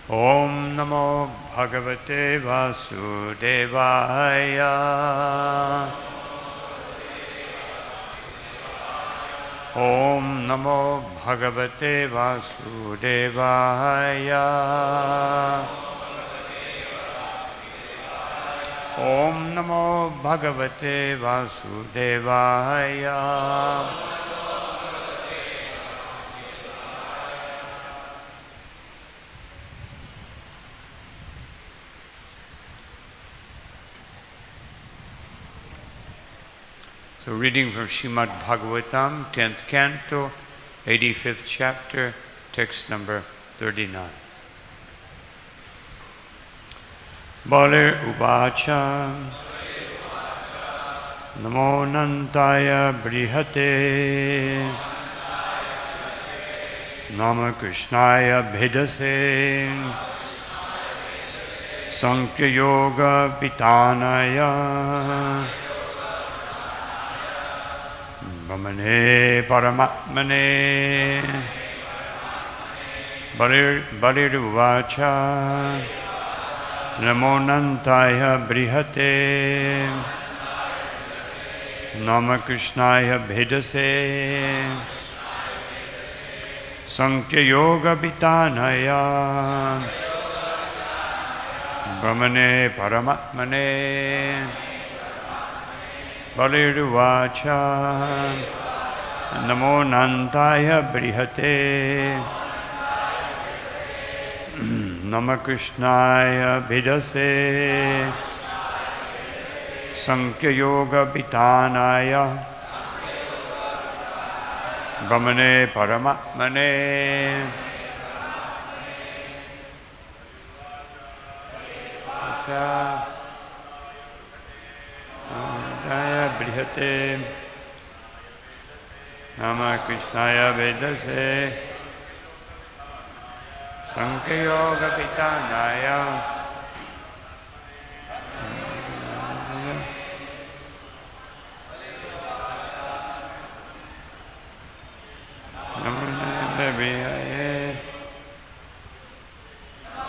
Om Namo Bhagavate Vasudevaya. Om Namo Bhagavate Vasudevaya. Om Namo Bhagavate Vasudevaya. So reading from Srimad Bhagavatam, 10th Canto, 85th Chapter, text number 39. Balir Uvacha Namo Nantaya Brihate Nama Krishnaya Bhedase Sankhya Yoga Pitanaya Brahmane Paramatmane Balir Uvacha Namo Nantaya Brihate Nama Krishnaya Bhedase Sankhya Yoga Pitanaya Brahmane Paramatmane Baliruvacha Namo Nantaya Brihate Nama Krishnaya Bhedase Sankhya Yoga Pitanaya Brahmane Paramatmane Nantaya Brihate Nama Krishnaya Bhedase Sankhya Yoga Pitanaya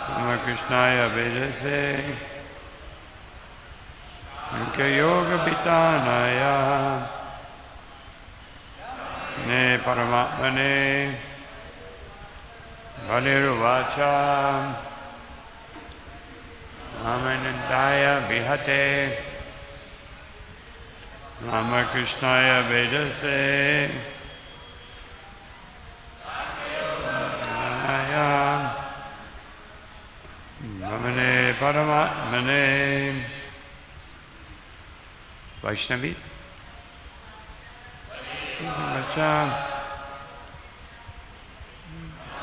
Nama Krishnaya Bhedase Sankhya Yoga Pitanaya Ne Paramatmane Baliruvacha Amanandaya Bihate Rama Krishnaya Vedase Brahmane Paramatmane Vaishnavi Vacha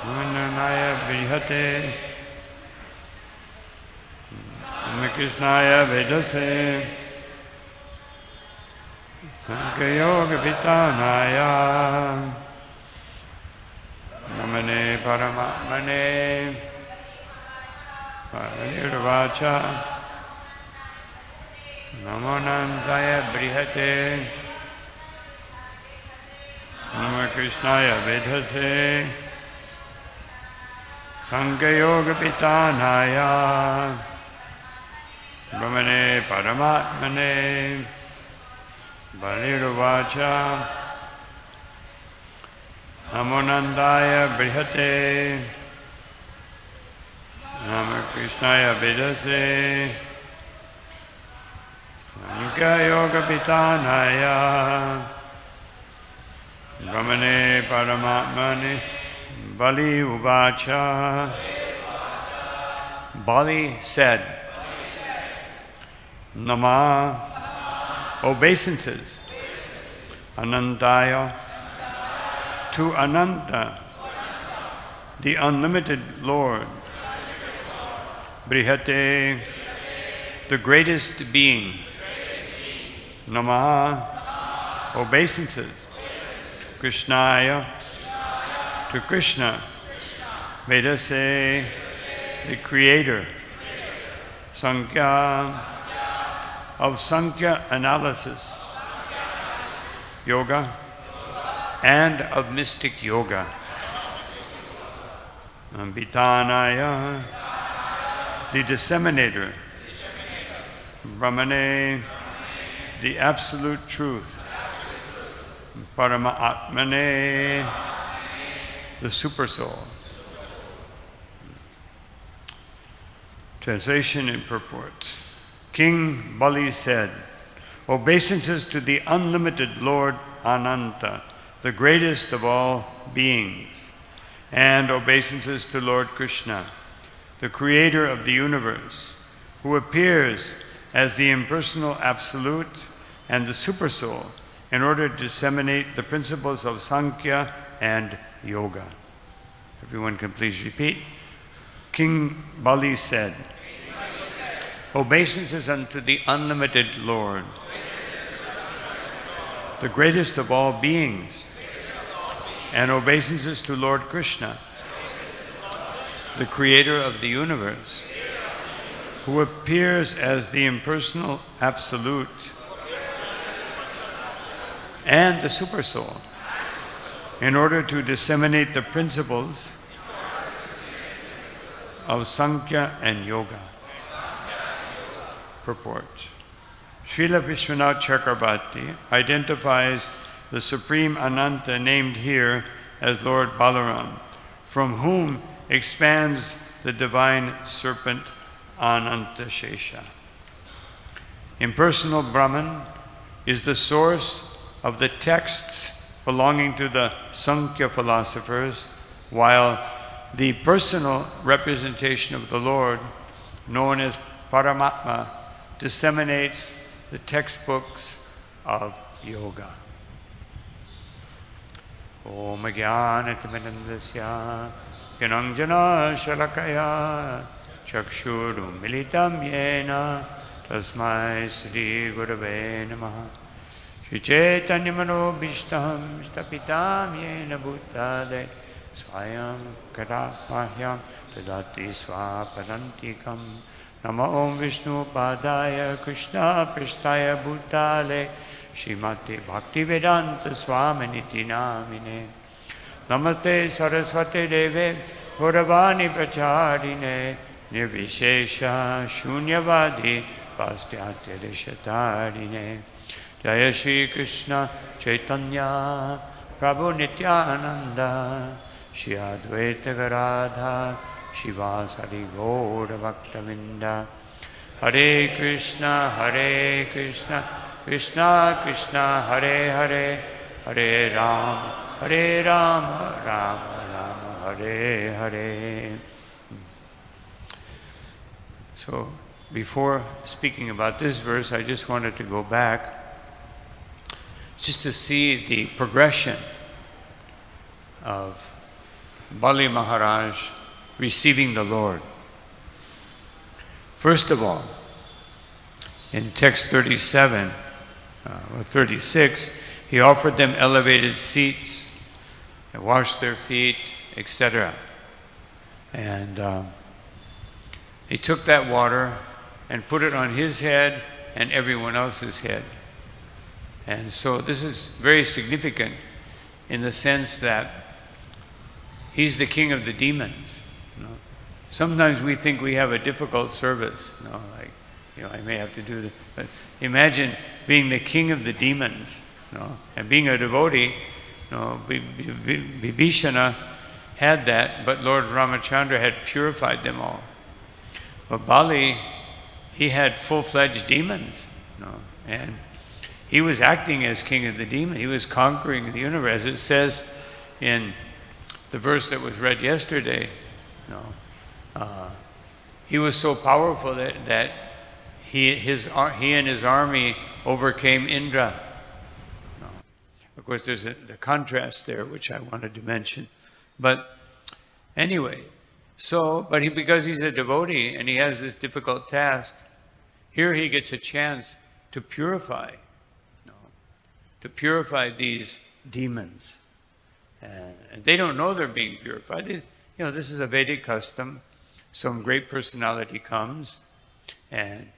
Amanandaya Bihate Rama Krishnaya Vedase Sankhya Yoga Pitanaya Brahmane Paramatmane Baliruvacha Namo Nantaya Brihate Nama Krishnaya Vedase Sankhya Yoga Pitanaya Brahmane Paramatmane Baliruvacha Namo Nantaya Brihate Nama Krishnaya Vedase Sankhya Yoga Pitanaya Brahmane Paramatmane Bali Uvacha. Bali said, Nama, obeisances, Anantaya, to Ananta, the unlimited Lord, Brihate, the greatest being, Namaha, obeisances, Krishnaya, to Krishna, Vedase, the creator, Sankhya, of Sankhya analysis, yoga, and of mystic yoga, Ambitanaya, the disseminator, Brahmane, the absolute truth, Paramatmane, the supersoul. Translation and purport. King Bali said, obeisances to the unlimited Lord Ananta, the greatest of all beings, and obeisances to Lord Krishna, the creator of the universe, who appears as the impersonal absolute and the supersoul in order to disseminate the principles of Sankhya and Yoga. Everyone can please repeat. King Bali said, obeisances unto the unlimited Lord, the greatest of all beings, and obeisances to Lord Krishna, the creator of the universe, who appears as the impersonal absolute and the supersoul in order to disseminate the principles of Sankhya and Yoga. Purport. Srila Vishwanath Chakrabarti identifies the Supreme Ananta named here as Lord Balaram, from whom expands the divine serpent Ananta Shesha. Impersonal Brahman is the source of the texts belonging to the Sankhya philosophers, while the personal representation of the Lord, known as Paramatma, disseminates the textbooks of yoga. Om Jnanatimidandasya Gyananjana Shalakaya Chakshurum Militam Yena Tasmai Sri Gurave Namaha Shri Chaitanya Manobhishtam Stapitam Yena Bhutale Swayam Karapahya Tadati Swapadantikam Nama Om Vishnu Padaya Krishna Prishtaya Bhutale Srimati Bhaktivedanta Swaminiti Namine Namaste Saraswati Deve Gauravani Pracharine Nirvishesha Shunyavadi Pastyatya Deshatarine Jaya Shri Krishna Chaitanya Prabhu Nityananda Shri Advaita Garadha Shivasari Gaura Bhaktavinda Hare Krishna Krishna Krishna Hare Hare Hare Rama Rama Rama Hare Hare. So before speaking about this verse, I just wanted to go back just to see the progression of Bali Maharaj receiving the Lord. First of all, in text 37 or 36, he offered them elevated seats and washed their feet, etc. And he took that water and put it on his head and everyone else's head. And so this is very significant in the sense that he's the king of the demons. You know? Sometimes we think we have a difficult service, you know, like, you know, I may have to do this, but imagine being the king of the demons, you know, and being a devotee. You know, Vibhishana had that, but Lord Ramachandra had purified them all. But Bali, he had full-fledged demons, you know, and he was acting as king of the demons. He was conquering the universe. As it says in the verse that was read yesterday, you know, he was so powerful that he and his army overcame Indra. You know, of course, there's the contrast there, which I wanted to mention. But anyway, because he's a devotee and he has this difficult task, here he gets a chance to purify. To purify these demons. And they don't know they're being purified. You know, this is a Vedic custom. Some great personality comes and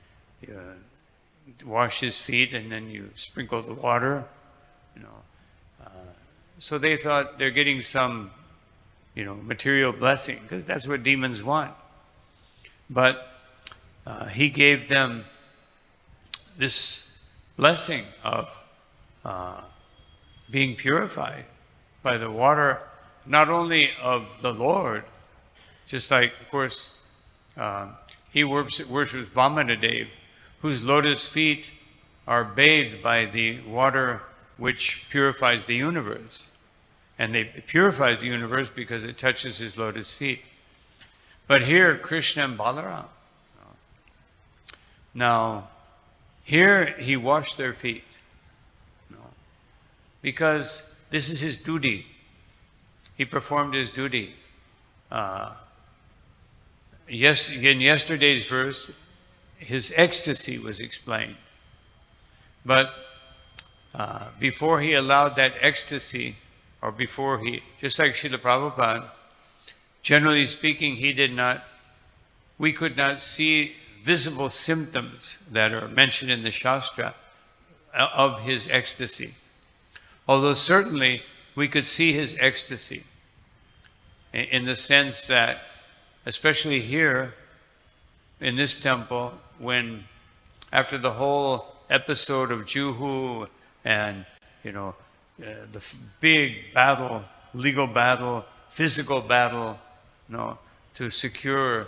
you wash his feet and then you sprinkle the water. You know, so they thought they're getting some, you know, material blessing, because that's what demons want. But he gave them this blessing of being purified by the water, not only of the Lord, just like, of course, he worships Vamanadev, whose lotus feet are bathed by the water which purifies the universe. And it purifies the universe because it touches his lotus feet. But here, Krishna and Balaram. Now, here he washed their feet. Because this is his duty. He performed his duty. In yesterday's verse, his ecstasy was explained. But before he allowed that ecstasy, or before he, just like Srila Prabhupada, generally speaking, we could not see visible symptoms that are mentioned in the Shastra of his ecstasy. Although certainly we could see his ecstasy in the sense that, especially here in this temple, when after the whole episode of Juhu and, the big battle, legal battle, physical battle, to secure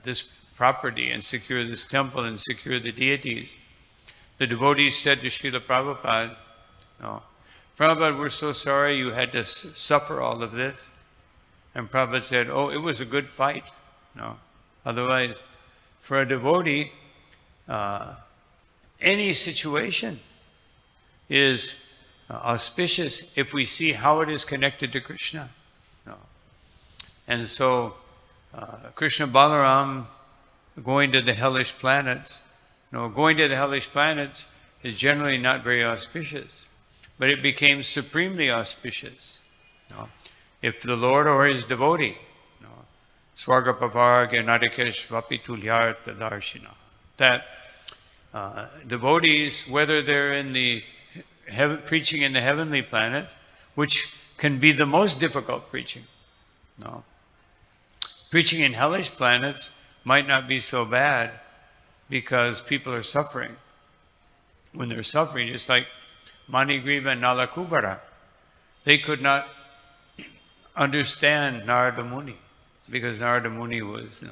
this property and secure this temple and secure the deities, the devotees said to Srila Prabhupada, Prabhupada, we're so sorry you had to suffer all of this. And Prabhupada said, oh, it was a good fight. Otherwise, for a devotee, any situation is auspicious if we see how it is connected to Krishna. And so, Krishna Balaram going to the hellish planets, going to the hellish planets is generally not very auspicious, but it became supremely auspicious. If the Lord or his devotee, Swargapavarga Nadikesh Tulyartha Darshina, that devotees, whether they're in the preaching in the heavenly planet, which can be the most difficult preaching. Preaching in hellish planets might not be so bad because people are suffering. When they're suffering, just like Manigriva and Nalakuvara, they could not understand Narada Muni because Narada Muni was,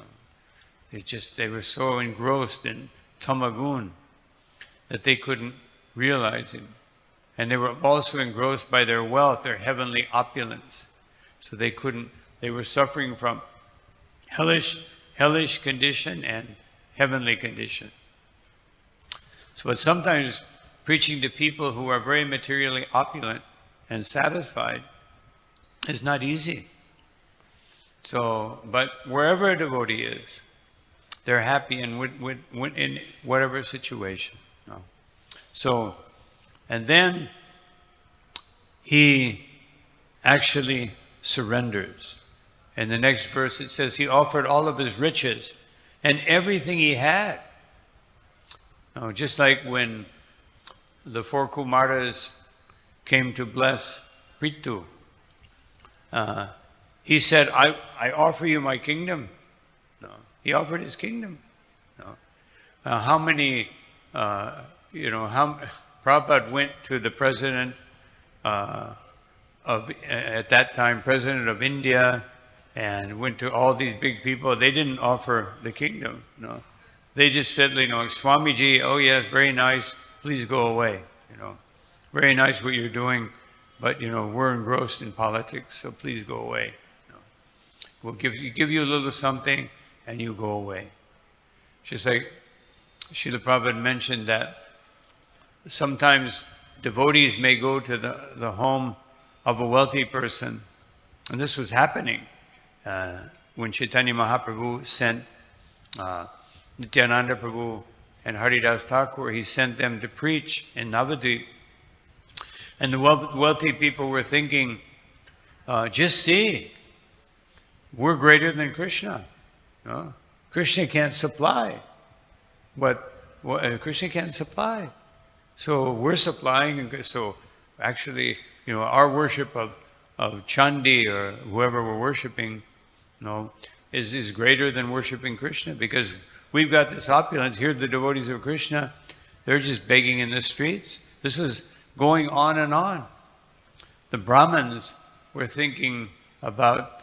they were so engrossed in Tamagun that they couldn't realize him. And they were also engrossed by their wealth, their heavenly opulence. So they were suffering from hellish condition and heavenly condition. But sometimes preaching to people who are very materially opulent and satisfied is not easy. But wherever a devotee is, they're happy in whatever situation. And then he actually surrenders. In the next verse it says he offered all of his riches and everything he had. Just like when the four Kumaras came to bless Prithu, he said, I offer you my kingdom. He offered his kingdom. How many, Prabhupada went to the president at that time, president of India, and went to all these big people. They didn't offer the kingdom. They just said, Swamiji, oh yes, very nice, please go away. Very nice what you're doing, but we're engrossed in politics, so please go away. We'll give you a little something, and you go away. Just like Srila Prabhupada mentioned that sometimes devotees may go to the home of a wealthy person, and this was happening when Chaitanya Mahaprabhu sent Nityananda Prabhu and Haridas Thakur. He sent them to preach in Navadvip. And the wealthy people were thinking, just see, we're greater than Krishna. Krishna can't supply what Krishna can't supply. So we're supplying. So actually, our worship of Chandi or whoever we're worshiping, is greater than worshiping Krishna because we've got this opulence. Here the devotees of Krishna, they're just begging in the streets. This was going on and on. The Brahmins were thinking about,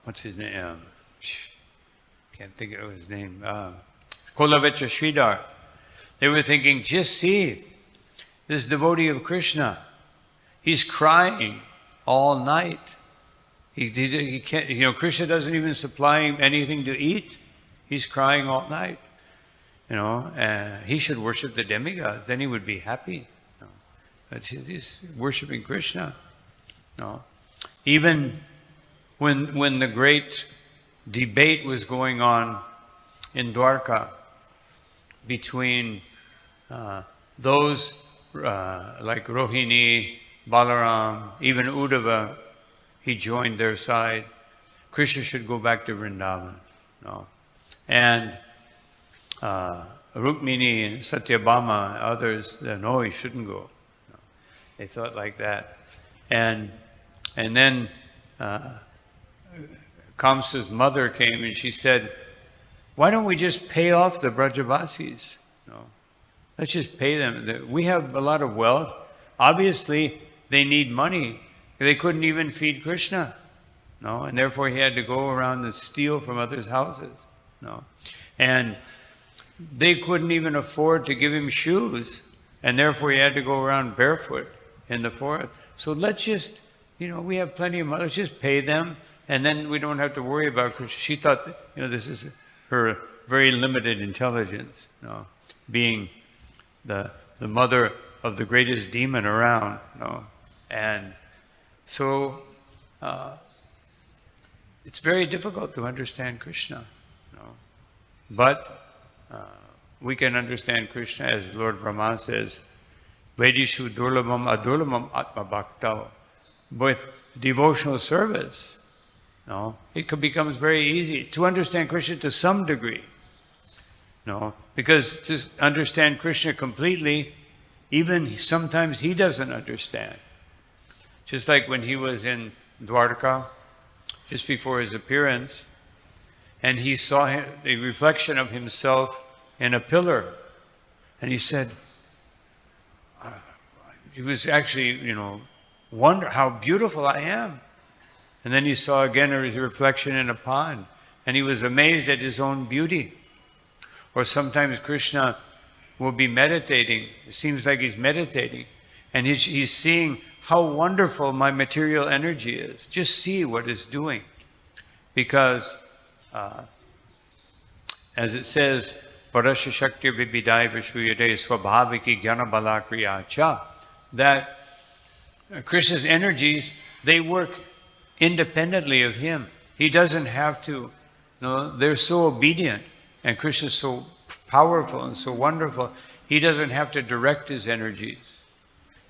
what's his name? Can't think of his name. Kolavecha Sridhar. They were thinking, just see, this devotee of Krishna, he's crying all night. He can't, Krishna doesn't even supply him anything to eat. He's crying all night. He should worship the demigod, then he would be happy. But he's worshiping Krishna. Even when the great debate was going on in Dwarka between those like Rohini, Balaram, even Uddhava, he joined their side. Krishna should go back to Vrindavan. And Rukmini and Satyabhama, others, no, he shouldn't go. They thought like that. And then Kamsa's mother came and she said, why don't we just pay off the Brajavasis? Let's just pay them. We have a lot of wealth. Obviously, they need money. They couldn't even feed Krishna. And therefore he had to go around and steal from others' houses. And they couldn't even afford to give him shoes. And therefore he had to go around barefoot in the forest. So let's just, we have plenty of money. Let's just pay them. And then we don't have to worry about Krishna. She thought that, this is her very limited intelligence, being the mother of the greatest demon around, And so it's very difficult to understand Krishna, But we can understand Krishna, as Lord Brahma says, Vedishu durlabam adurlabam atma bhakta. With devotional service, it becomes very easy to understand Krishna to some degree. Because to understand Krishna completely, even sometimes he doesn't understand. Just like when he was in Dwarka, just before his appearance, and he saw the reflection of himself in a pillar, and he said, he was actually, wonder how beautiful I am. And then he saw again his reflection in a pond, and he was amazed at his own beauty. Or sometimes Krishna will be meditating. It seems like he's meditating, and he's seeing how wonderful my material energy is. Just see what it's doing. Because, as it says, Parasya Shakti Vividai Vishuyade Swabhaviki Jnana Balakriya Cha, that Krishna's energies, they work independently of him. He doesn't have to, they're so obedient, and Krishna's so powerful and so wonderful, he doesn't have to direct his energies.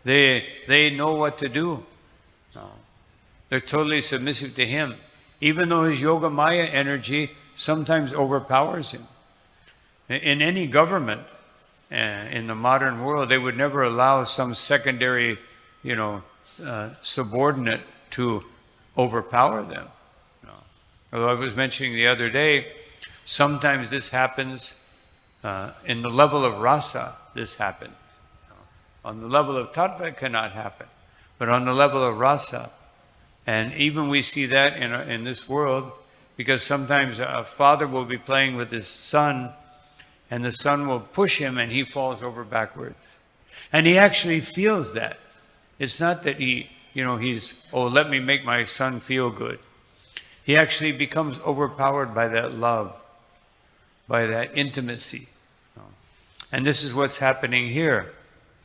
They know what to do. They're totally submissive to him, even though his Yoga Maya energy sometimes overpowers him. In any government, in the modern world, they would never allow some secondary, subordinate to overpower them. Although I was mentioning the other day, sometimes this happens in the level of rasa, this happens. On the level of tattva, it cannot happen. But on the level of rasa, and even we see that in this world, because sometimes a father will be playing with his son, and the son will push him and he falls over backwards. And he actually feels that. It's not that he's, let me make my son feel good. He actually becomes overpowered by that love, by that intimacy. And this is what's happening here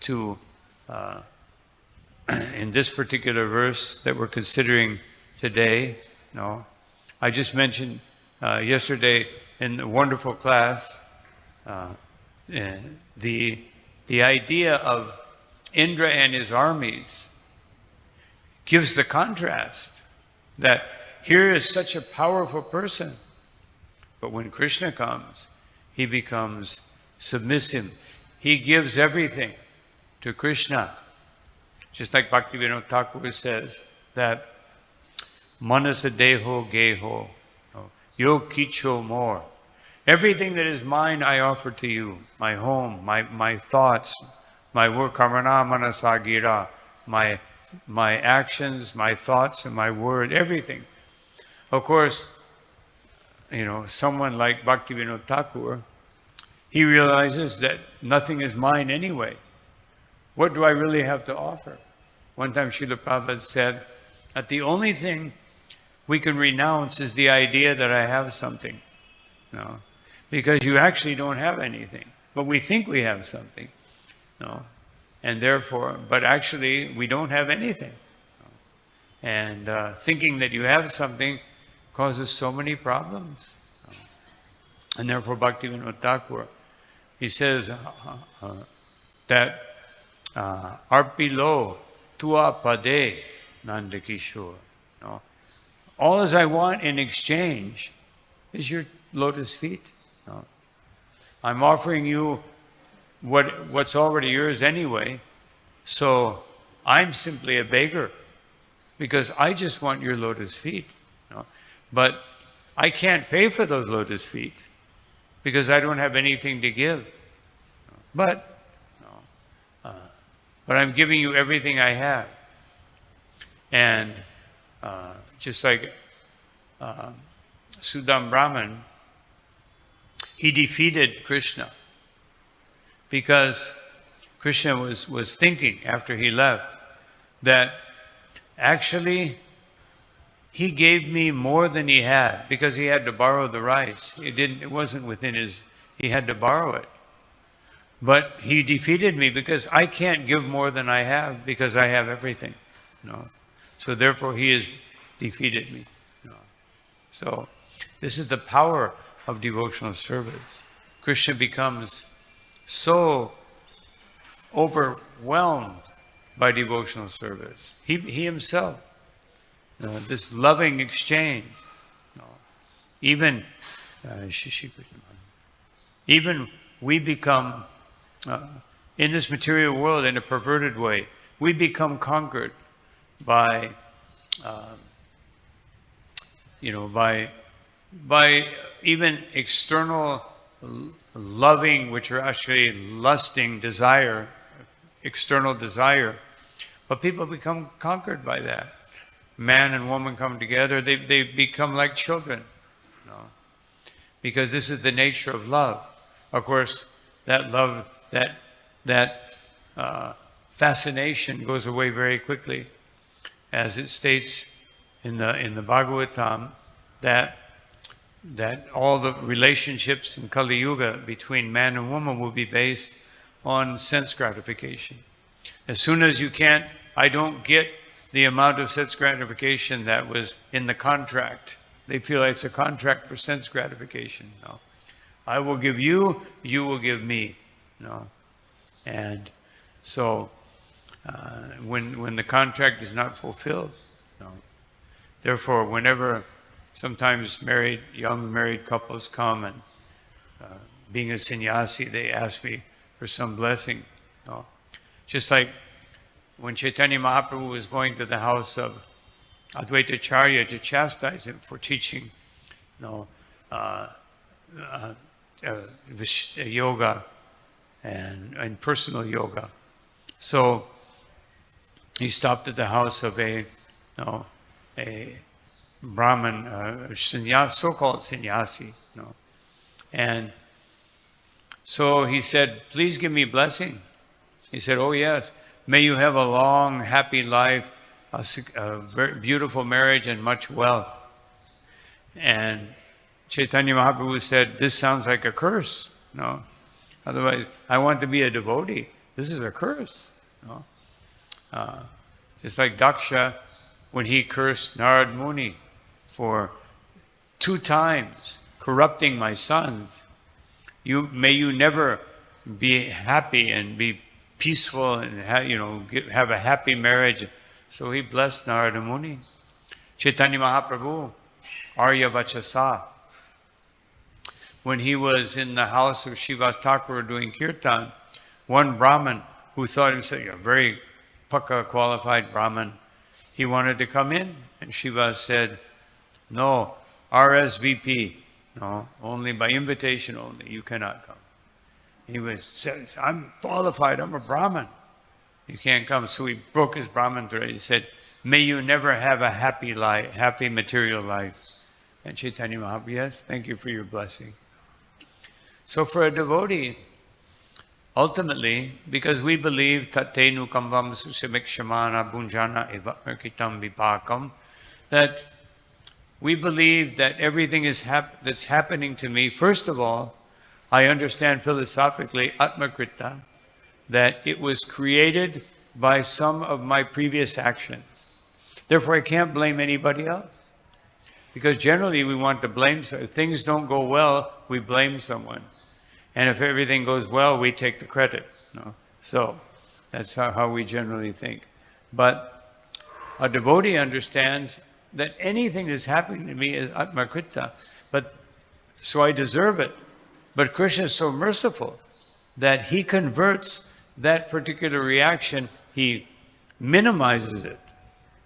in this particular verse that we're considering today. I just mentioned yesterday in a wonderful class the idea of Indra and his armies gives the contrast that here is such a powerful person, but when Krishna comes, he becomes submissive. He gives everything to Krishna. Just like Bhaktivinoda Thakur says that manasa deho geho, Yo kicho more. Everything that is mine, I offer to you. My home, my thoughts, my work, karana manasagira, my actions, my thoughts, and my word, everything. Of course, someone like Bhaktivinoda Thakur, he realizes that nothing is mine anyway. What do I really have to offer? One time Srila Prabhupada said that the only thing we can renounce is the idea that I have something. Because you actually don't have anything. But we think we have something. And therefore, but actually we don't have anything. And thinking that you have something causes so many problems. And therefore Bhaktivinoda Thakur, he says that Arpilo tua pade Nandakishore. All as I want in exchange is your lotus feet. I'm offering you what's already yours anyway, so I'm simply a beggar because I just want your lotus feet. But I can't pay for those lotus feet because I don't have anything to give. But I'm giving you everything I have. And just like Sudam Brahman, he defeated Krishna because Krishna was thinking after he left that actually he gave me more than he had because he had to borrow the rice. It wasn't within he had to borrow it. But he defeated me because I can't give more than I have because I have everything. So therefore he has defeated me. So this is the power of devotional service. Krishna becomes so overwhelmed by devotional service. He himself, this loving exchange, even we become, in this material world, in a perverted way, we become conquered by even external loving, which are actually lusting desire, external desire. But people become conquered by that. Man and woman come together, they become like children. Because this is the nature of love. Of course, that love, that fascination goes away very quickly. As it states in the Bhagavatam, that all the relationships in Kali Yuga between man and woman will be based on sense gratification. As soon as I don't get the amount of sense gratification that was in the contract. They feel like it's a contract for sense gratification. I will give you, you will give me. And so when the contract is not fulfilled, therefore whenever sometimes young married couples come and being a sannyasi, they ask me for some blessing. Just like when Chaitanya Mahaprabhu was going to the house of Advaita Acharya to chastise him for teaching yoga and personal yoga. So he stopped at the house of a Brahmin, so-called sannyasi. And so he said, please give me blessing. He said, oh yes, may you have a long, happy life, a very beautiful marriage, and much wealth. And Chaitanya Mahaprabhu said, this sounds like a curse. Otherwise, I want to be a devotee. This is a curse. Just like Daksha, when he cursed Narad Muni for 2 times corrupting my sons, may you never be happy and be peaceful and have a happy marriage. So he blessed Narada Muni. Chaitanya Mahaprabhu, Arya Vachasa, when he was in the house of Srivas Thakur doing kirtan, one Brahmin who thought himself a very Pakka qualified Brahmin, he wanted to come in, and Srivas said, no, RSVP. No, only by invitation only. You cannot come. He said, I'm qualified. I'm a Brahmin. You can't come. So he broke his Brahmin thread. He said, may you never have a happy life, happy material life. And Chaitanya Mahaprabhu, yes, thank you for your blessing. So for a devotee, ultimately, because we believe tattenu kambam susamikshmana bunjana evamerkitam vipakam, that we believe that everything is that's happening to me, first of all, I understand philosophically, atmakrita, that it was created by some of my previous actions. Therefore, I can't blame anybody else. Because generally we want to blame, if things don't go well, we blame someone. And if everything goes well, we take the credit. No? So that's how we generally think. But a devotee understands that anything that's happening to me is atmakrita, but so I deserve it. But Krishna is so merciful that he converts that particular reaction, he minimizes it,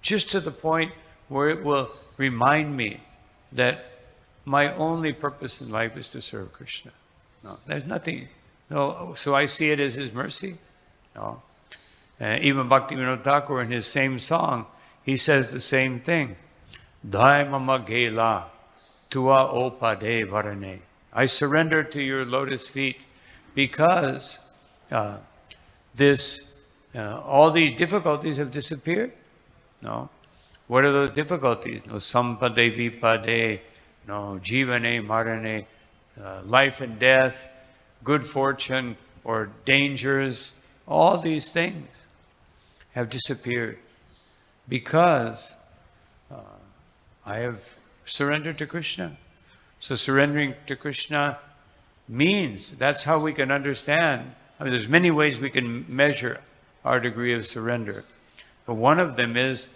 just to the point where it will remind me that my only purpose in life is to serve Krishna. No, there's nothing. No, so I see it as his mercy. No. Even Bhaktivinoda Thakur in his same song, he says the same thing. Dhai mama gela tua opade varane. I surrender to your lotus feet because all these difficulties have disappeared. No. What are those difficulties? No sampade vipade, no jivane marane, life and death, good fortune or dangers, all these things have disappeared because I have surrendered to Krishna. So surrendering to Krishna means, that's how we can understand. I mean, there's many ways we can measure our degree of surrender. But one of them is,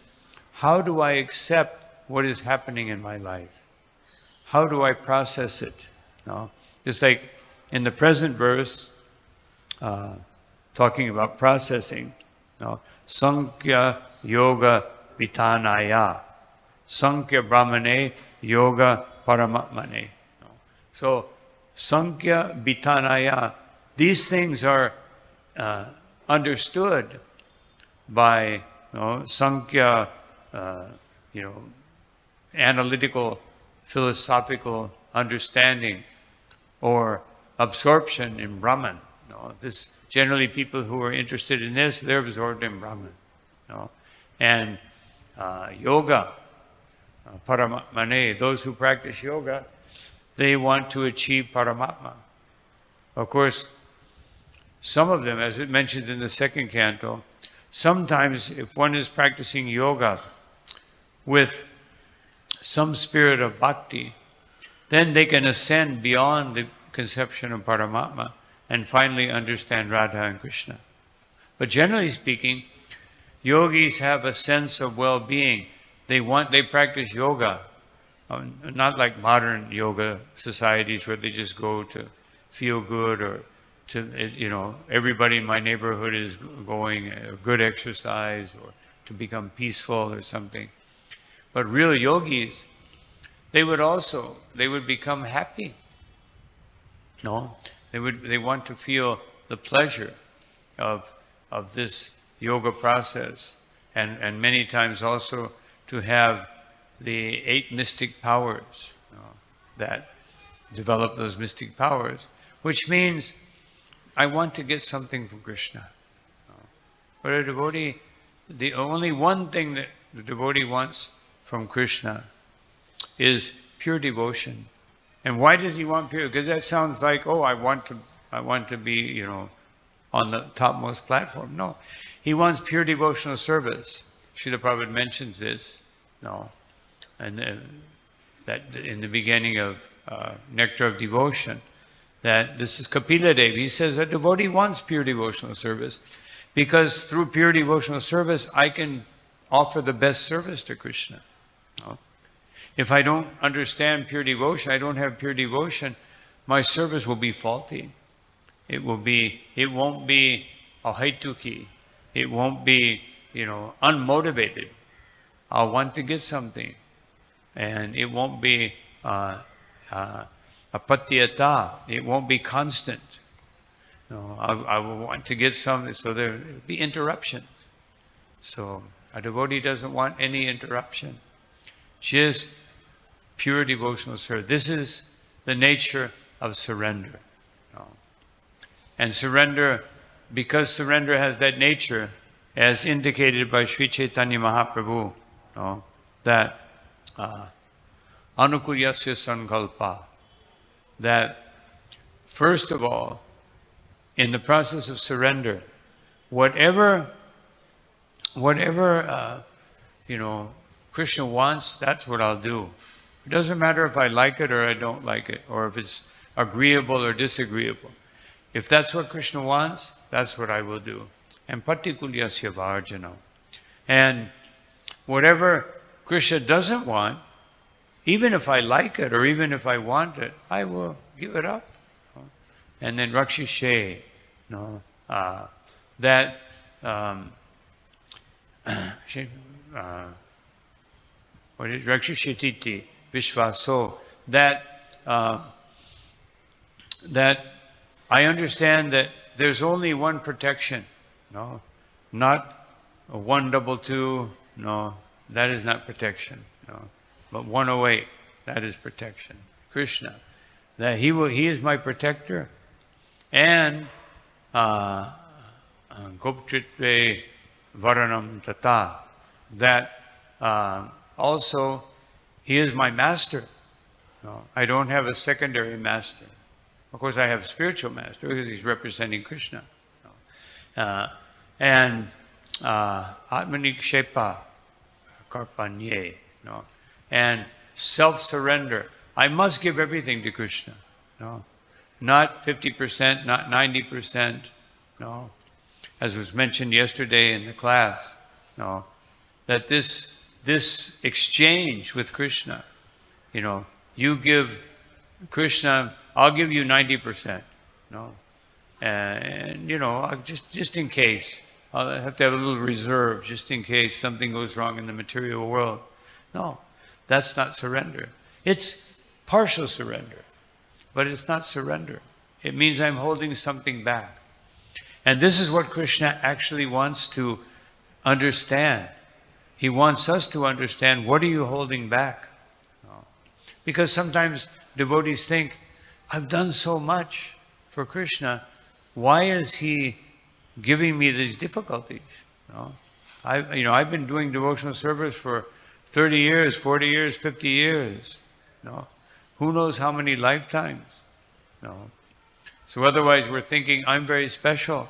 how do I accept what is happening in my life? How do I process it? No? Just like in the present verse, talking about processing, no? Sankhya Yoga Vitanaya, Sankhya Brahmane Yoga Paramatmane. No? So, Sankhya Vitanaya, these things are understood by Sankhya, analytical, philosophical understanding or absorption in Brahman. This generally people who are interested in this, they're absorbed in Brahman. And yoga, Paramatmane, those who practice yoga, they want to achieve Paramatma. Of course, some of them, as it mentioned in the second canto, sometimes if one is practicing yoga with some spirit of bhakti, then they can ascend beyond the conception of Paramatma and finally understand Radha and Krishna. But generally speaking, yogis have a sense of well-being. They practice yoga, not like modern yoga societies where they just go to feel good or to, everybody in my neighborhood is going a good exercise or to become peaceful or something. But real yogis, they would become happy. No, they want to feel the pleasure of this yoga process, and many times also to have the 8 mystic powers that develop those mystic powers, which means I want to get something from Krishna. But a devotee, the only one thing that the devotee wants from Krishna is pure devotion. And why does he want pure? Because that sounds like, I want to be, on the topmost platform. No, he wants pure devotional service. Srila Prabhupada mentions this, and that in the beginning of Nectar of Devotion, that this is Kapila Dev. He says a devotee wants pure devotional service because through pure devotional service, I can offer the best service to Krishna. If I don't understand pure devotion, I don't have pure devotion, my service will be faulty. It won't be ahaituki. It won't be, unmotivated. I'll want to get something. And it won't be apatyata. It won't be constant. No, I will want to get some, so there will be interruption. So a devotee doesn't want any interruption. Just pure devotional service. This is the nature of surrender. No. And surrender, because surrender has that nature, as indicated by Sri Chaitanya Mahaprabhu, no, that anukulyasya sankalpa, that first of all, in the process of surrender, whatever Krishna wants, that's what I'll do. It doesn't matter if I like it or I don't like it, or if it's agreeable or disagreeable. If that's what Krishna wants, that's what I will do. And patikulyasya varjana. And whatever Krishna doesn't want, even if I like it or even if I want it, I will give it up. And then rakshishe, that what is rakshishititi vishvaso, that that I understand that there's only one protection, no, not a 122, no, that is not protection, no, but 108, that is protection. Krishna, that he is my protector, and gopchitve varanam tata, that also he is my master. No, I don't have a secondary master. Of course, I have a spiritual master because he's representing Krishna. And atmanikshepa karpanye, no, and self-surrender. I must give everything to Krishna. No, not 50%, not 90%. No, as was mentioned yesterday in the class. No, that this exchange with Krishna, you give Krishna, I'll give you 90%. No, and just in case, I'll have to have a little reserve just in case something goes wrong in the material world. No, that's not surrender. It's partial surrender, but it's not surrender. It means I'm holding something back. And this is what Krishna actually wants to understand. He wants us to understand, what are you holding back? No. Because sometimes devotees think, I've done so much for Krishna, why is he giving me these difficulties? No. I've been doing devotional service for 30 years, 40 years, 50 years. No. Who knows how many lifetimes? No. So otherwise we're thinking, I'm very special.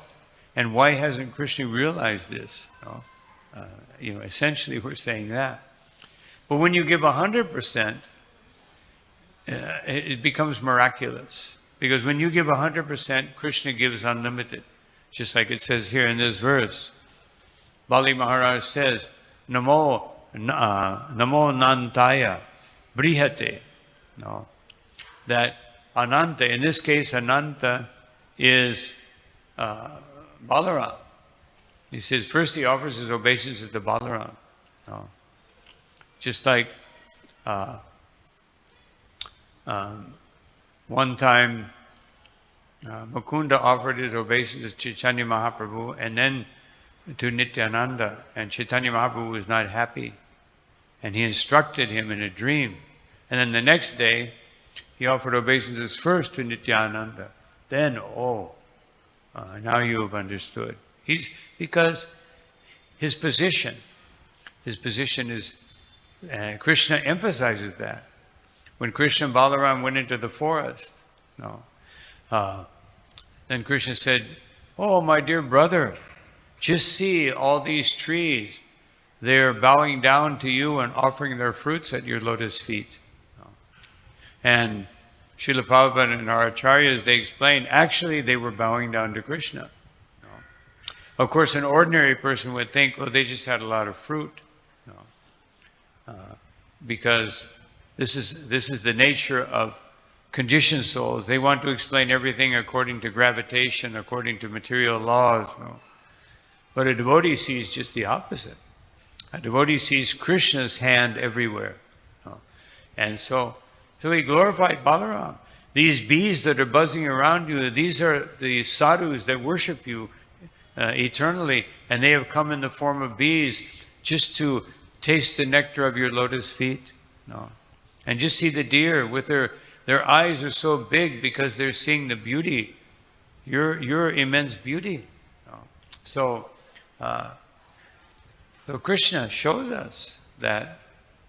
And why hasn't Krishna realized this? No. Essentially we're saying that. But when you give 100%, it becomes miraculous. Because when you give 100%, Krishna gives unlimited. Just like it says here in this verse. Bali Maharaj says, Namo Nantaya Brihate. No. That Ananta, in this case Ananta is Balaram. He says, first he offers his obeisances to Balaram. No. Just like one time Mukunda offered his obeisances to Chaitanya Mahaprabhu and then to Nityananda, and Chaitanya Mahaprabhu was not happy. And he instructed him in a dream. And then the next day, he offered obeisances first to Nityananda. Then, now you have understood. Because his position is, Krishna emphasizes that. When Krishna and Balaram went into the forest, then Krishna said, oh, my dear brother, just see all these trees. They're bowing down to you and offering their fruits at your lotus feet. And Srila Prabhupada and our acharyas, they explained, actually they were bowing down to Krishna. Of course, an ordinary person would think, they just had a lot of fruit. Because this is the nature of conditioned souls. They want to explain everything according to gravitation, according to material laws. But a devotee sees just the opposite. A devotee sees Krishna's hand everywhere. And so So he glorified Balaram. These bees that are buzzing around you, these are the sadhus that worship you eternally, and they have come in the form of bees just to taste the nectar of your lotus feet. No. And just see the deer with their eyes are so big because they're seeing the beauty, your immense beauty. No. So Krishna shows us that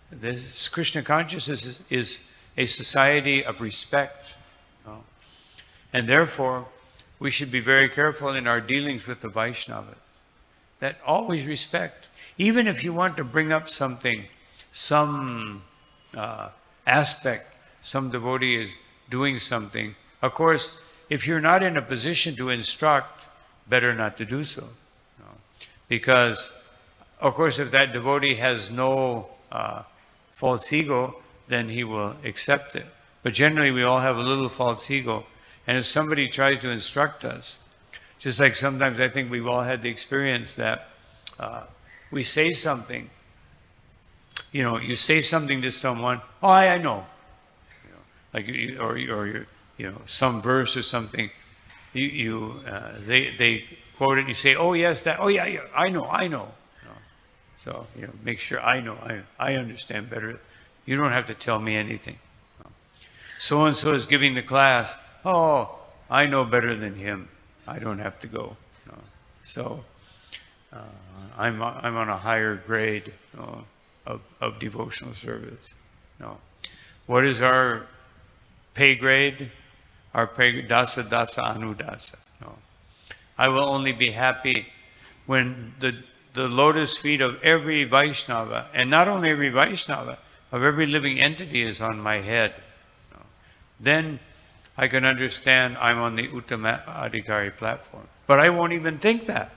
this Krishna consciousness is a society of respect. No. And therefore, we should be very careful in our dealings with the Vaishnavas. That always respect. Even if you want to bring up something, some aspect, some devotee is doing something. Of course, if you're not in a position to instruct, better not to do so. No. Because, of course, if that devotee has no false ego, then he will accept it. But generally, we all have a little false ego. And if somebody tries to instruct us, just like sometimes I think we've all had the experience that we say something, you say something to someone, oh, I know. Some verse or something, they quote it, you say, oh yes, that, oh yeah, I know. So, make sure I know, I understand better. You don't have to tell me anything. So-and-so is giving the class, oh, I know better than him. I don't have to go. So, I'm on a higher grade of devotional service. No. What is our pay grade? Our pay grade, dasa anudasa. No. I will only be happy when the lotus feet of every Vaishnava, and not only every Vaishnava, of every living entity is on my head. No. Then I can understand I'm on the Uttama Adhikari platform. But I won't even think that.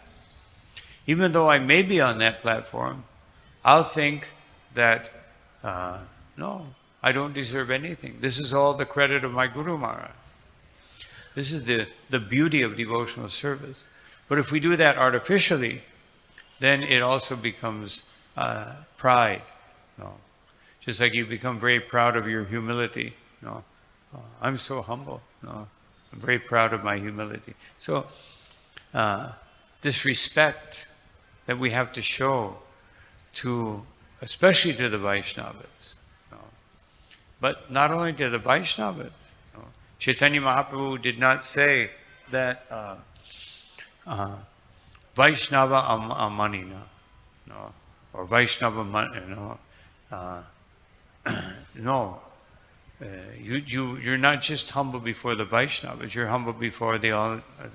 Even though I may be on that platform, I'll think that, no, I don't deserve anything. This is all the credit of my Guru Maharaj. This is the beauty of devotional service. But if we do that artificially, then it also becomes pride. No. Just like you become very proud of your humility. No. I'm so humble. No. I'm very proud of my humility. So this respect that we have to show especially to the Vaishnavas. No. But not only to the Vaishnavas. No. Chaitanya Mahaprabhu did not say that Vaishnava amanina, no, or Vaishnava no. You're not just humble before the Vaishnavas, you're humble before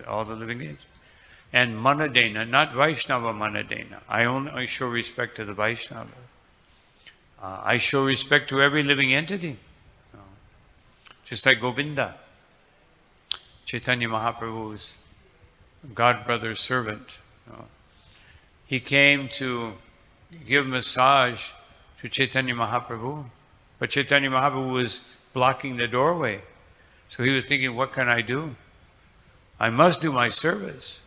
all the living entities. And manadena, not Vaishnava manadena. I show respect to the Vaishnava. I show respect to every living entity. No. Just like Govinda, Chaitanya Mahaprabhu's godbrother servant. No. He came to give massage to Chaitanya Mahaprabhu, but Chaitanya Mahaprabhu was blocking the doorway. So he was thinking, what can I do? I must do my service.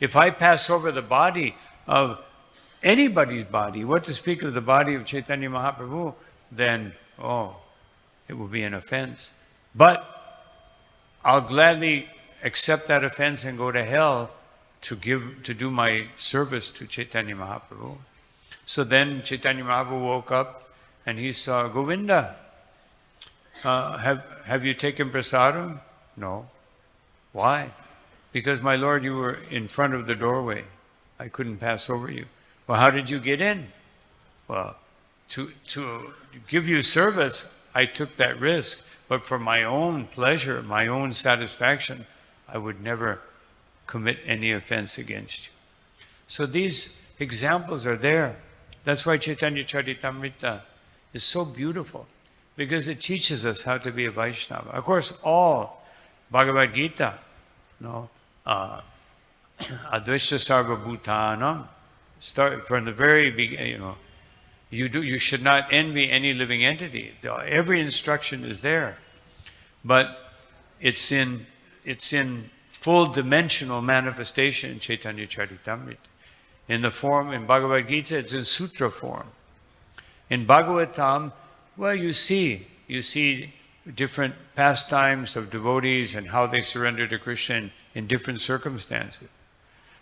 If I pass over the body of anybody's body, what to speak of the body of Chaitanya Mahaprabhu, then, it will be an offense. But I'll gladly accept that offense and go to hell to do my service to Chaitanya Mahaprabhu. So then Chaitanya Mahaprabhu woke up and he saw, Govinda, have you taken prasadam? No. Why? Because, my Lord, you were in front of the doorway. I couldn't pass over you. Well, how did you get in? Well, to give you service, I took that risk. But for my own pleasure, my own satisfaction, I would never commit any offense against you. So these examples are there. That's why Chaitanya Charitamrita is so beautiful, because it teaches us how to be a Vaishnava. Of course, all Bhagavad-gita, Advaita Sarva Bhutanam, start from the very beginning, you should not envy any living entity. Every instruction is there. But it's in full dimensional manifestation in Chaitanya Charitamrita. In Bhagavad-gita, it's in sutra form. In Bhagavatam, well, you see different pastimes of devotees and how they surrender to Krishna in different circumstances.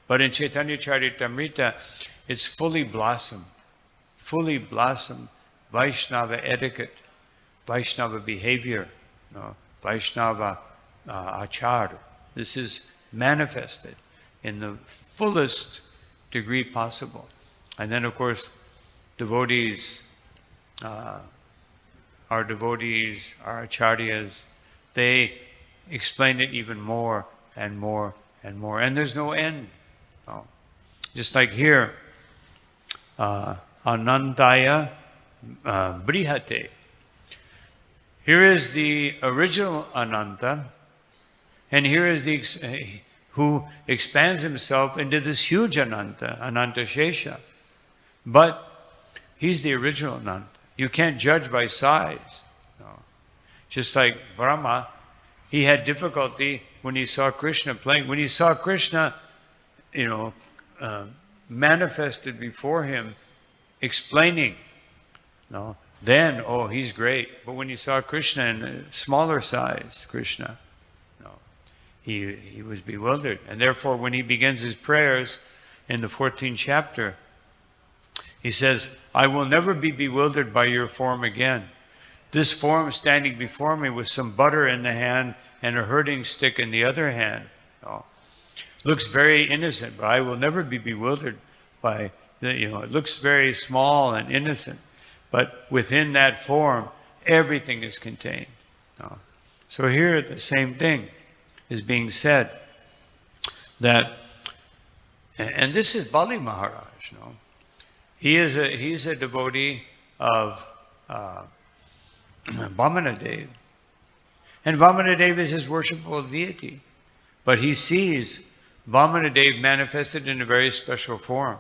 But in Chaitanya Charitamrita, it's fully blossomed Vaishnava etiquette, Vaishnava behavior, Vaishnava achar. This is manifested in the fullest degree possible. And then, of course, devotees, our devotees, our acharyas, they explain it even more and more and more. And there's no end. Just like here, Anantaya Brihate. Here is the original Ananta, and here is the who expands himself into this huge Ananta, Ananta Shesha. But he's the original Ananta. You can't judge by size. Just like Brahma, he had difficulty when he saw Krishna playing. When he saw Krishna, manifested before him, explaining, then, he's great. But when he saw Krishna in a smaller size, Krishna, he was bewildered. And therefore, when he begins his prayers in the 14th chapter, he says, I will never be bewildered by your form again. This form standing before me with some butter in the hand and a herding stick in the other hand, looks very innocent, but I will never be bewildered by, it looks very small and innocent, but within that form, everything is contained. So here, the same thing is being said, that, and this is Bali Maharaj, he's a devotee of Vamanadev. And Vamanadev is his worshipful deity. But he sees Vamanadev manifested in a very special form.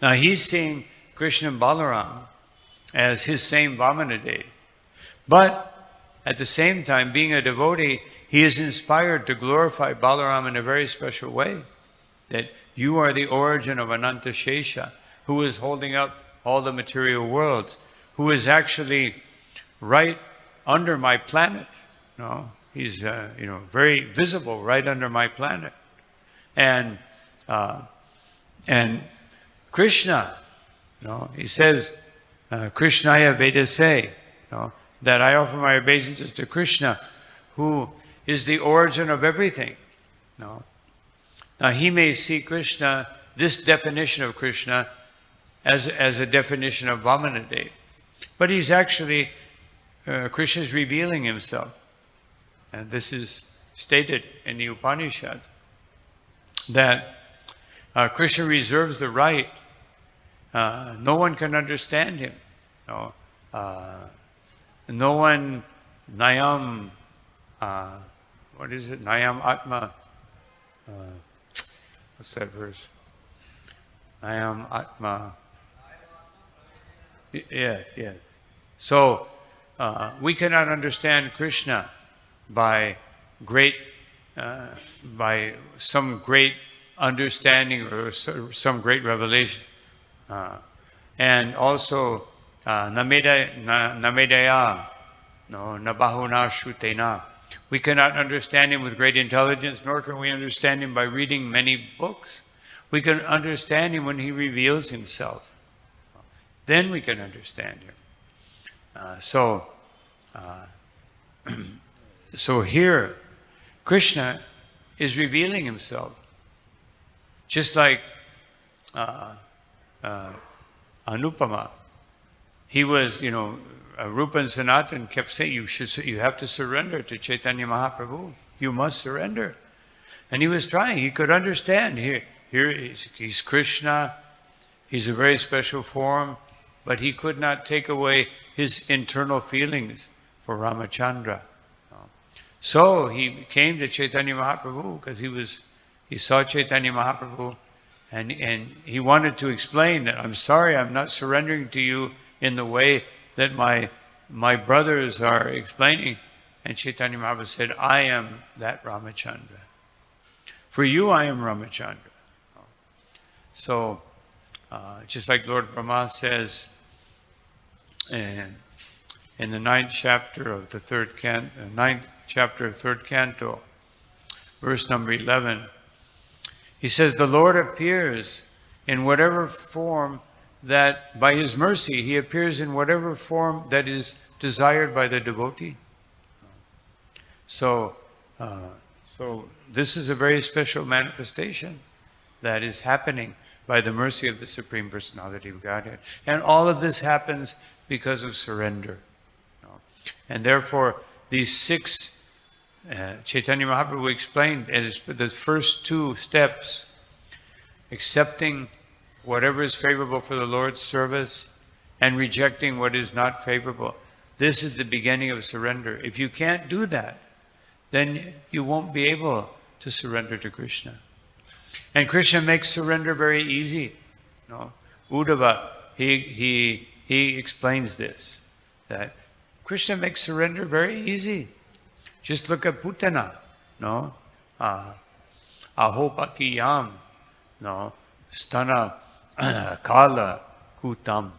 Now he's seeing Krishna and Balaram as his same Vamanadev. But at the same time, being a devotee, he is inspired to glorify Balaram in a very special way. That you are the origin of Ananta Shesha, who is holding up all the material worlds, who is actually right under my planet. He's very visible right under my planet. And Krishna, he says, Krishnaya Vedase, that I offer my obeisances to Krishna, who is the origin of everything. Now he may see Krishna, this definition of Krishna, as a definition of Vamanadev. But he's actually, Krishna is revealing himself. And this is stated in the Upanishad, that Krishna reserves the right. No one can understand him. No one, Nayam, what is it? Nayam Atma. What's that verse? Nayam Atma. Yes. So, we cannot understand Krishna by some great understanding or some great revelation. And also, namedaya, nabahuna shutena. We cannot understand him with great intelligence, nor can we understand him by reading many books. We can understand him when he reveals himself. Then we can understand him. So here, Krishna is revealing himself. Just like Anupama. He was, Rupa and Sanatan kept saying, you have to surrender to Chaitanya Mahaprabhu. You must surrender. And he was trying. He could understand. Here he's Krishna. He's a very special form. But he could not take away his internal feelings for Ramachandra. So he came to Chaitanya Mahaprabhu because he saw Chaitanya Mahaprabhu and he wanted to explain that, I'm sorry, I'm not surrendering to you in the way that my brothers are explaining. And Chaitanya Mahaprabhu said, I am that Ramachandra. For you, I am Ramachandra. So, just like Lord Brahma says in the ninth chapter of the ninth chapter of third canto, verse number 11. He says, the Lord appears in whatever form that, by His mercy, He appears in whatever form that is desired by the devotee. So this is a very special manifestation that is happening by the mercy of the Supreme Personality of Godhead. And all of this happens because of surrender. And therefore, these six, Chaitanya Mahaprabhu explained as the first two steps, accepting whatever is favorable for the Lord's service and rejecting what is not favorable. This is the beginning of surrender. If you can't do that, then you won't be able to surrender to Krishna. And Krishna makes surrender very easy. Uddhava, he explains this, that Krishna makes surrender very easy. Just look at Putana, Ahopakiyam, Stana Kala Kutam.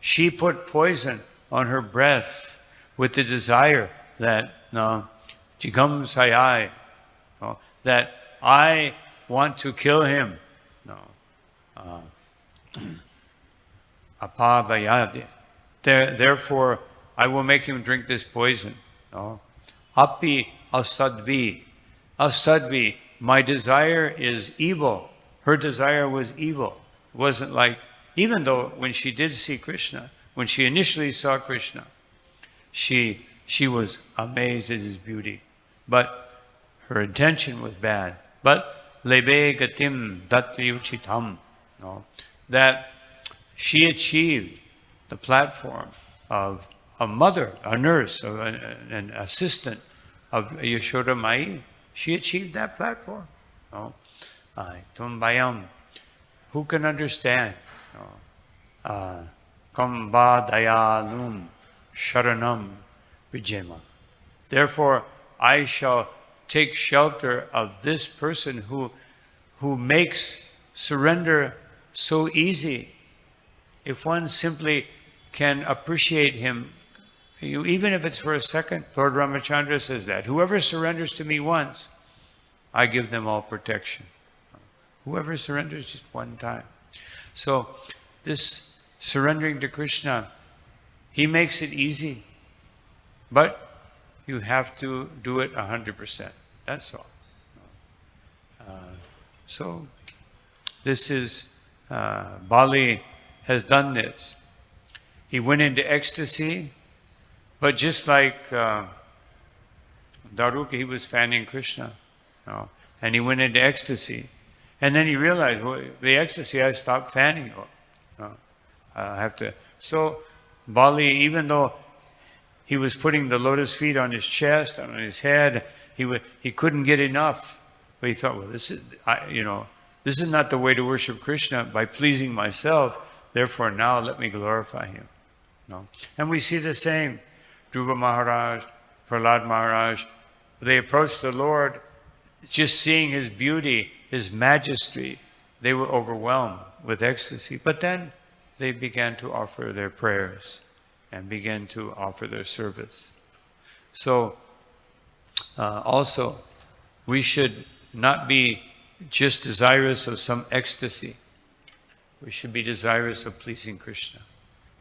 She put poison on her breast with the desire that, Jigam Sayai, that I want to kill him. Apavayadi. Therefore, I will make him drink this poison. Api asadvi. Asadvi, my desire is evil. Her desire was evil. It wasn't like, even though when she did see Krishna, when she initially saw Krishna, she was amazed at his beauty. But her intention was bad. But lebe gatim datri uchitam, that she achieved the platform of a mother, a nurse, an assistant of Yashoda Mai. She achieved that platform. Tumbayam. Who can understand? Kamba dayalum sharanam vijema. Therefore, I shall take shelter of this person who makes surrender so easy. If one simply can appreciate him, even if it's for a second, Lord Ramachandra says that. Whoever surrenders to me once, I give them all protection. Whoever surrenders just one time. So this surrendering to Krishna, He makes it easy. But you have to do it 100%. That's all. So this is, Bali has done this. He went into ecstasy, but just like Daruka, he was fanning Krishna. And he went into ecstasy. And then he realized, well, the ecstasy, I stopped fanning. I have to. So Bali, even though he was putting the lotus feet on his chest, on his head, he couldn't get enough. But he thought, well, this is not the way to worship Krishna, by pleasing myself. Therefore, now let me glorify him. And we see the same. Dhruva Maharaj, Prahlad Maharaj, they approached the Lord, just seeing his beauty, his majesty. They were overwhelmed with ecstasy. But then they began to offer their prayers and began to offer their service. So also, we should not be just desirous of some ecstasy. We should be desirous of pleasing Krishna.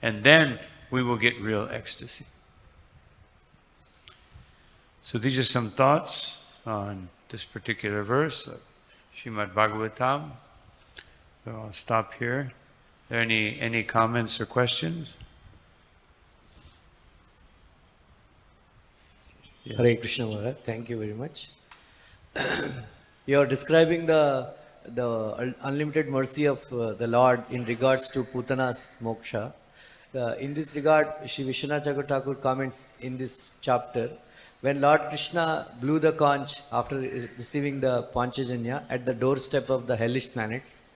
And then we will get real ecstasy. So these are some thoughts on this particular verse of Srimad Bhagavatam. So I'll stop here. Are there any comments or questions? Yeah. Hare Krishna Maharaj, thank you very much. You are describing the unlimited mercy of the Lord in regards to Putana's moksha. In this regard, Shri Vishwanath Thakur comments in this chapter, when Lord Krishna blew the conch after receiving the Panchajanya at the doorstep of the hellish planets.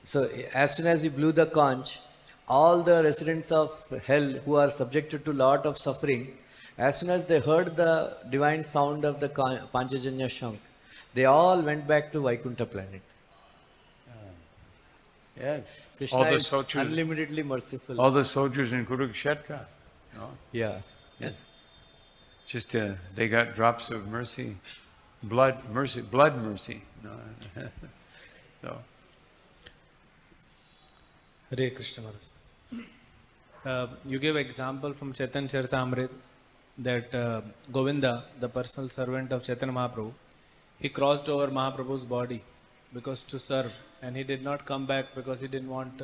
So as soon as he blew the conch, all the residents of hell who are subjected to lot of suffering, as soon as they heard the divine sound of the Panchajanya Shank, they all went back to Vaikuntha planet. Yes. Krishna is unlimitedly merciful. All the soldiers in Kurukshetra. Yeah. Yes. Just they got drops of mercy, blood mercy. No. So. Hare Krishna Maharaj. You gave example from Chaitanya Charitamrita that Govinda, the personal servant of Chaitanya Mahaprabhu, he crossed over Mahaprabhu's body because to serve, and he did not come back because he didn't want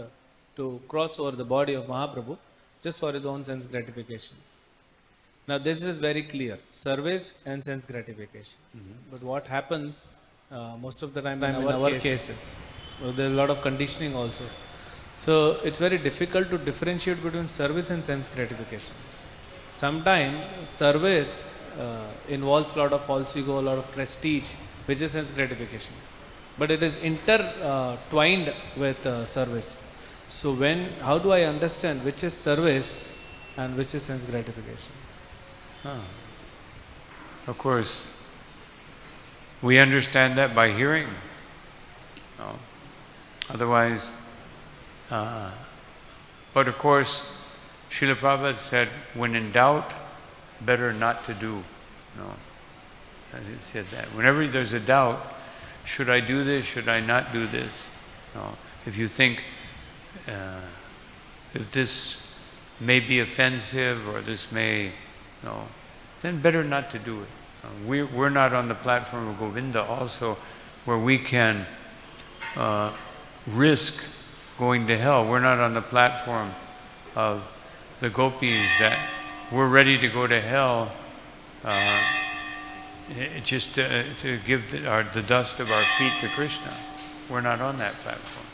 to cross over the body of Mahaprabhu just for his own sense gratification. Now this is very clear, service and sense gratification. But what happens most of the time in our cases, there is a lot of conditioning also. So it's very difficult to differentiate between service and sense gratification. Sometimes service involves a lot of false ego, a lot of prestige, which is sense gratification. But it is intertwined with service. So how do I understand which is service and which is sense gratification? Of course, we understand that by hearing. No? Otherwise, but of course, Srila Prabhupada said, when in doubt, better not to do. No, he said that. Whenever there's a doubt, should I do this, should I not do this? No. If you think, if this may be offensive or this may, no, then better not to do it. We're not on the platform of Govinda also where we can risk going to hell. We're not on the platform of the gopis that we're ready to go to hell just to give the dust of our feet to Krishna. We're not on that platform.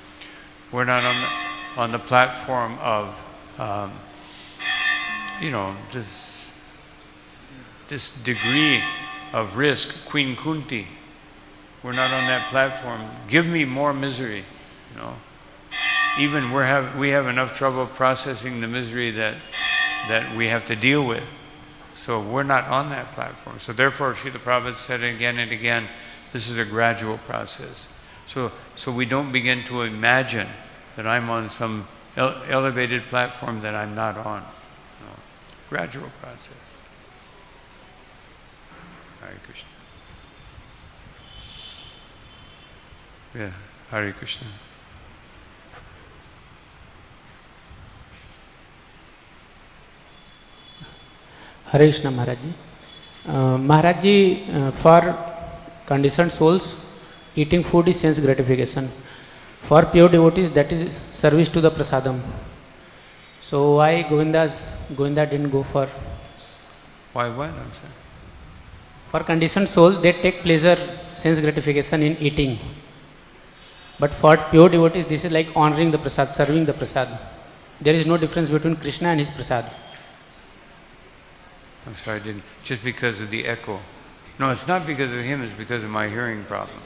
We're not on the platform of this degree of risk, Queen Kunti. We're not on that platform. Give me more misery, Even we have enough trouble processing the misery that we have to deal with. So we're not on that platform. So therefore, Srila Prabhupada said again and again, this is a gradual process. So we don't begin to imagine that I'm on some elevated platform that I'm not on. No. Gradual process. Hare Krishna. Yeah, Hare Krishna. Hare Krishna Maharajji. Maharajji, for conditioned souls, eating food is sense gratification. For pure devotees, that is service to the prasadam. So why Govinda didn't go for? Why what? I'm sorry. For conditioned souls, they take pleasure, sense gratification in eating. But for pure devotees, this is like honoring the prasad, serving the prasad. There is no difference between Krishna and his prasad. I'm sorry, I didn't. Just because of the echo. No, it's not because of him, it's because of my hearing problem.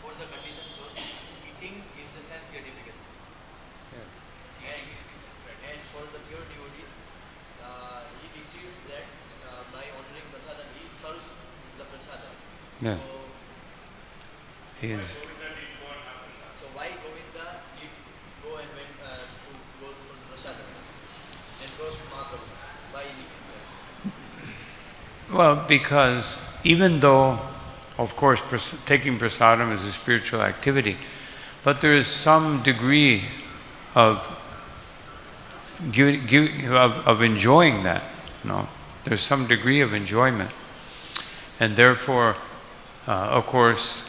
For the conditioned soul, eating is a sense gratification. And for the pure devotees, he receives that by honoring prasadam, he serves the prasadam. Yeah. He is. So why Govinda did go and went to go for the prasadam and cross Mahaprabhu? Why he did that? Well, because even though, of course, taking prasadam is a spiritual activity, but there is some degree of enjoying that. No, there's some degree of enjoyment, and therefore, of course,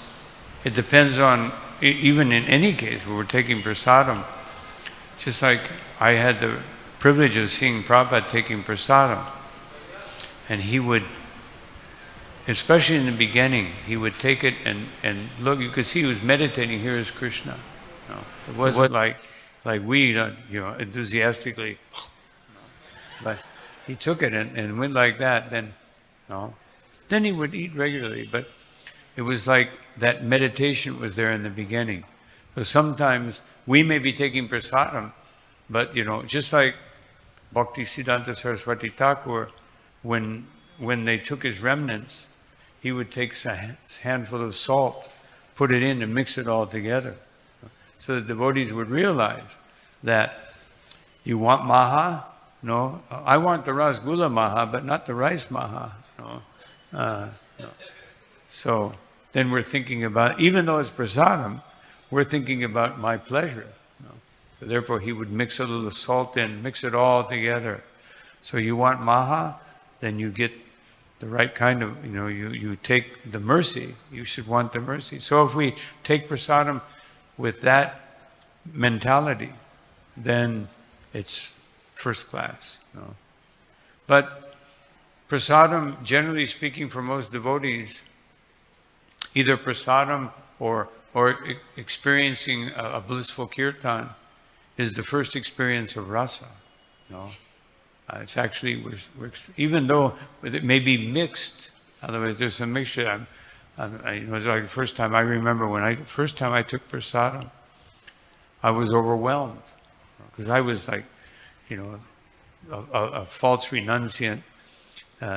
it depends on. Even in any case, when we're taking prasadam, just like I had the privilege of seeing Prabhupada taking prasadam, and he would, especially in the beginning, he would take it and look, you could see he was meditating, here is Krishna. No, it wasn't like we, enthusiastically, but he took it and went like that, then he would eat regularly, but it was like that meditation was there in the beginning. So sometimes we may be taking prasadam, but just like Bhakti Siddhanta Saraswati Thakur, when they took his remnants, he would take a handful of salt, put it in and mix it all together. So the devotees would realize that you want maha, No, I want the Rasgula Maha, but not the rice Maha. No. No. So then we're thinking about, even though it's prasadam, we're thinking about my pleasure. No. So therefore he would mix a little salt in, mix it all together. So you want Maha, then you get the right kind of, you take the mercy, you should want the mercy. So if we take prasadam with that mentality, then it's first class. No? But prasadam, generally speaking, for most devotees, either prasadam or experiencing a blissful kirtan is the first experience of rasa. No? It's actually, even though it may be mixed, otherwise there's a mixture. It was like the first time, I remember first time I took prasadam, I was overwhelmed. Because I was like, a false renunciant,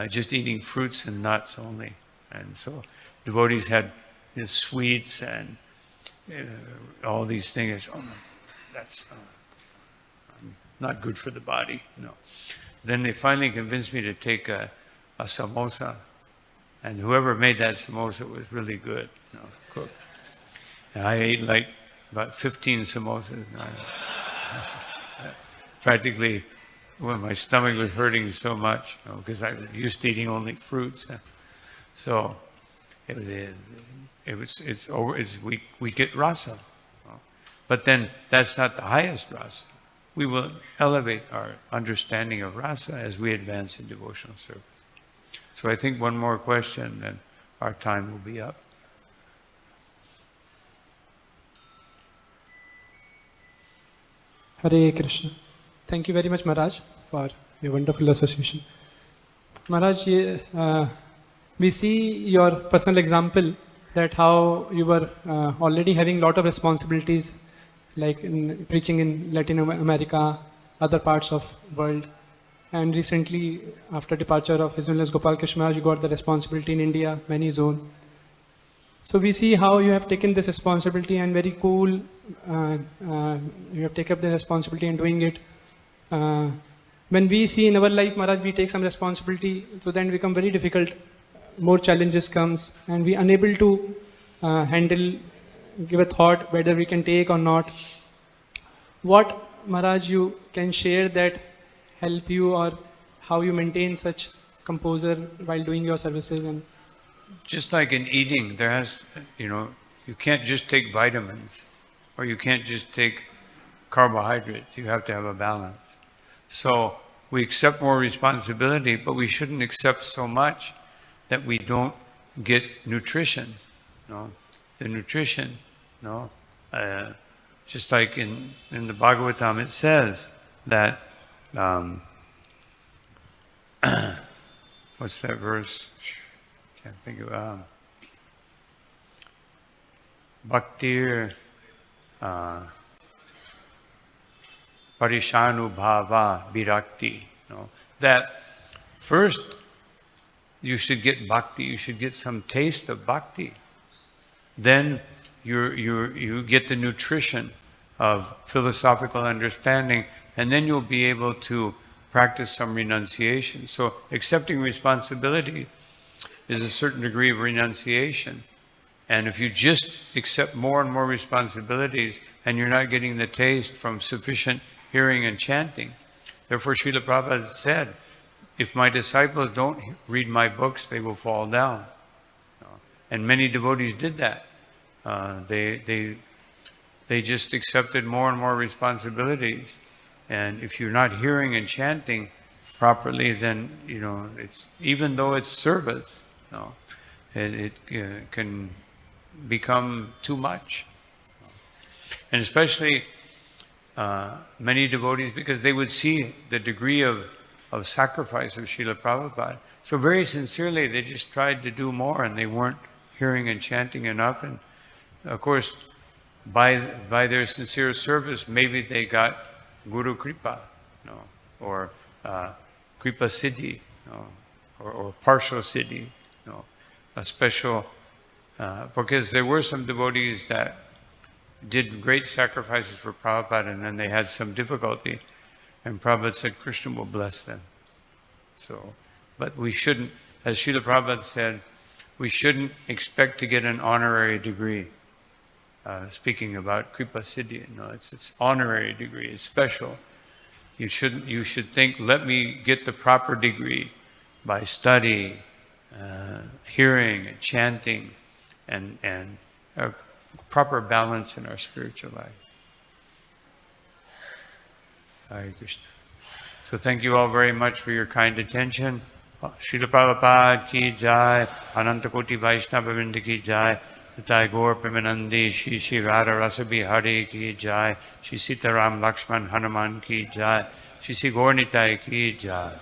just eating fruits and nuts only. And so devotees had sweets and all these things. Oh, that's not good for the body. No. Then they finally convinced me to take a samosa. And whoever made that samosa was really good, cooked. And I ate like about 15 samosas. Practically, my stomach was hurting so much, because I was used to eating only fruits. So we get rasa. But then that's not the highest rasa. We will elevate our understanding of rasa as we advance in devotional service. So I think one more question, and our time will be up. Hare Krishna. Thank you very much, Maharaj, for your wonderful association. Maharaj, we see your personal example that how you were already having a lot of responsibilities, like in preaching in Latin America, other parts of world. And recently, after departure of His Holiness Gopal Krishna Maharaj, you got the responsibility in India, many zone. So we see how you have taken this responsibility, and very cool, you have taken up the responsibility and doing it. When we see in our life, Maharaj, we take some responsibility, so then it becomes very difficult. More challenges comes, and we are unable to handle, give a thought whether we can take or not. What, Maharaj, you can share that help you, or how you maintain such composure while doing your services? And just like in eating, there has, you can't just take vitamins, or you can't just take carbohydrates. You have to have a balance. So we accept more responsibility, but we shouldn't accept so much that we don't get nutrition. The nutrition, just like in the Bhagavatam it says that, what's that verse? Can't think of Bhaktir Parishanubhava Virakti. That first you should get bhakti, you should get some taste of bhakti. Then you get the nutrition of philosophical understanding, and then you'll be able to practice some renunciation. So accepting responsibility is a certain degree of renunciation. And if you just accept more and more responsibilities and you're not getting the taste from sufficient hearing and chanting, therefore Srila Prabhupada said, if my disciples don't read my books, they will fall down. And many devotees did that. They just accepted more and more responsibilities. And if you're not hearing and chanting properly, then, it's, even though it's service, it can become too much. And especially many devotees, because they would see the degree of sacrifice of Srila Prabhupada. So very sincerely, they just tried to do more, and they weren't hearing and chanting enough. And of course, by their sincere service, maybe they got Guru Kripa, or Kripa Siddhi, or partial Siddhi, a special, because there were some devotees that did great sacrifices for Prabhupada, and then they had some difficulty. And Prabhupada said Krishna will bless them. So, but we shouldn't, as Srila Prabhupada said, we shouldn't expect to get an honorary degree. Speaking about Kripa Siddhi, it's honorary degree, it's special. You should think, let me get the proper degree by study, hearing, and chanting, and a proper balance in our spiritual life. Hare Krishna. So thank you all very much for your kind attention. Srila Prabhupada ki jai, Ananta Koti Vaishnava Vrinda ki jai, Nitai Gaur Premanandi, SriSriRadhaRasbihariTemple ki jai, Sri Sitaram Lakshman Hanuman ki jai, Sri Gaur Nitai ki jai.